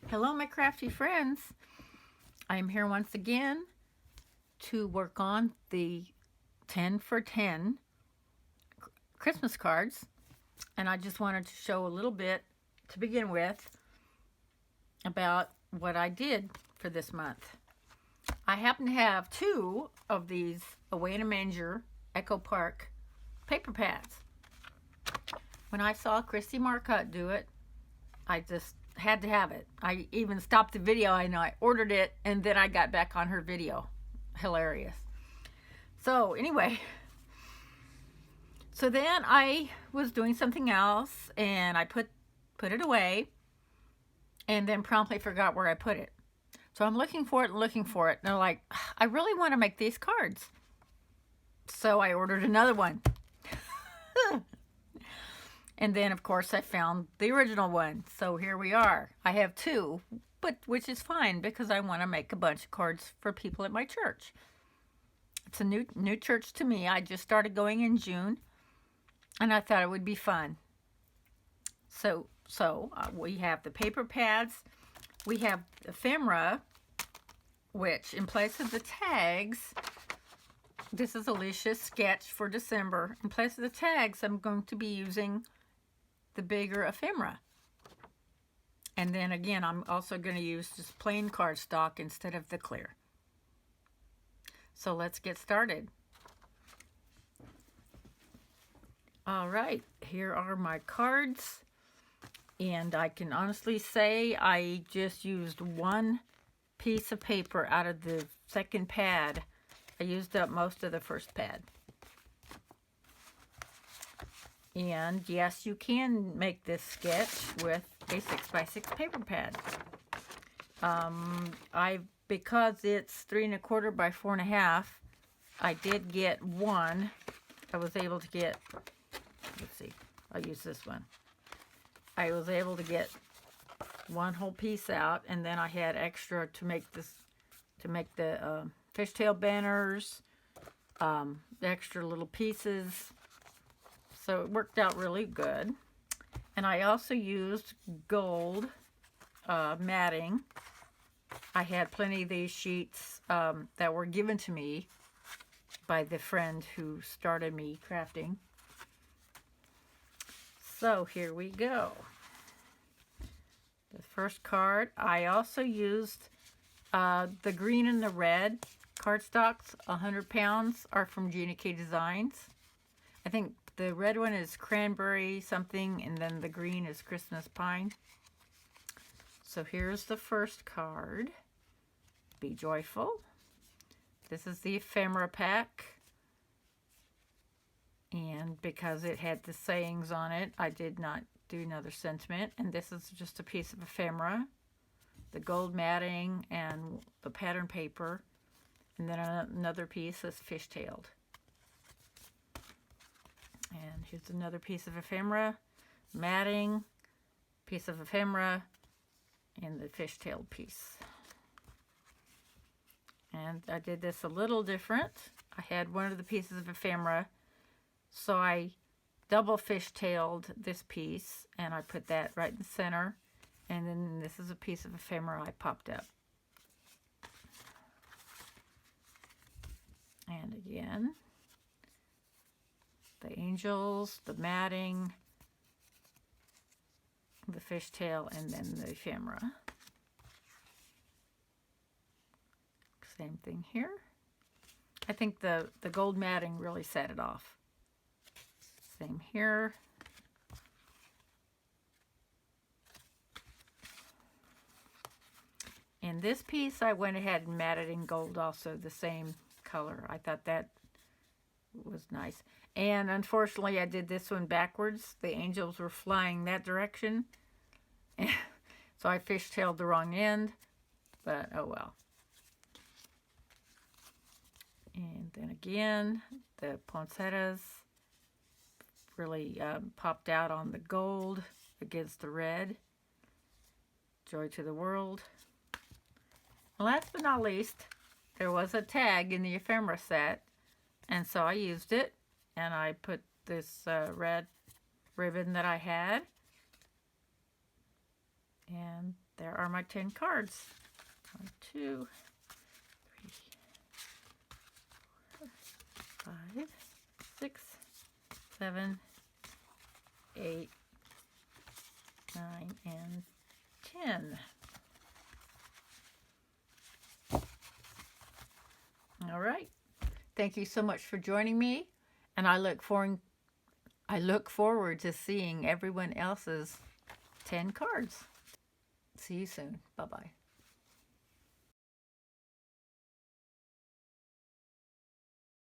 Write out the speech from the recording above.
Hello, my crafty friends. I am here once again to work on the 10 for 10 Christmas cards. And I just wanted to show a little bit to begin with about what I did for this month. I happen to have two of these Away in a Manger Echo Park paper pads. When I saw Kristie Marcotte do it, I just had to have it. I even stopped the video. I know I ordered it and then I got back on her video. Hilarious. So anyway, so then I was doing something else and I put it away and then promptly forgot where I put it. So I'm looking for it and looking for it. And they're like, I really want to make these cards. So I ordered another one. And then, of course, I found the original one. So here we are. I have two, but which is fine because I want to make a bunch of cards for people at my church. It's a new church to me. I just started going in June, and I thought it would be fun. So we have the paper pads. We have ephemera, which in place of the tags, this is Alicia's sketch for December. In place of the tags, I'm going to be using the bigger ephemera. And then again, I'm also going to use just plain cardstock instead of the clear. So let's get started. All right, here are my cards. And I can honestly say I just used one piece of paper out of the second pad. I used up most of the first pad. And yes, you can make this sketch with a 6x6 paper pad. Because it's 3 1/4 by 4 1/2, I did get one. I was able to get, let's see, I'll use this one. I was able to get one whole piece out, and then I had extra to make this, to make the fishtail banners, the extra little pieces. So it worked out really good. And I also used gold matting. I had plenty of these sheets that were given to me by the friend who started me crafting. So here we go. The first card, I also used the green and the red cardstocks. 100 pounds are from Gina K Designs. I think the red one is cranberry something, and then the green is Christmas pine. So here's the first card. Be joyful. This is the ephemera pack. And because it had the sayings on it, I did not do another sentiment. And this is just a piece of ephemera. The gold matting and the pattern paper. And then another piece is fishtailed. And here's another piece of ephemera, matting, piece of ephemera, and the fishtailed piece. And I did this a little different. I had one of the pieces of ephemera, so I double fishtailed this piece, and I put that right in the center. And then this is a piece of ephemera I popped up. And again, the angels, the matting, the fishtail, and then the ephemera. Same thing here. I think the gold matting really set it off. Same here. And this piece I went ahead and matted in gold also, the same color. I thought that was nice. And unfortunately, I did this one backwards. The angels were flying that direction. So I fishtailed the wrong end, but oh well. And then again, the poinsettias really popped out on the gold against the red. Joy to the world. Last but not least, there was a tag in the ephemera set, and so I used it. And I put this red ribbon that I had, and There are my 10 cards. 1, 2, 3, 4, 5, 6, 7, 8, 9, and 10. All right. Thank you so much for joining me, and I look forward to seeing everyone else's 10 cards. See you soon. Bye-bye.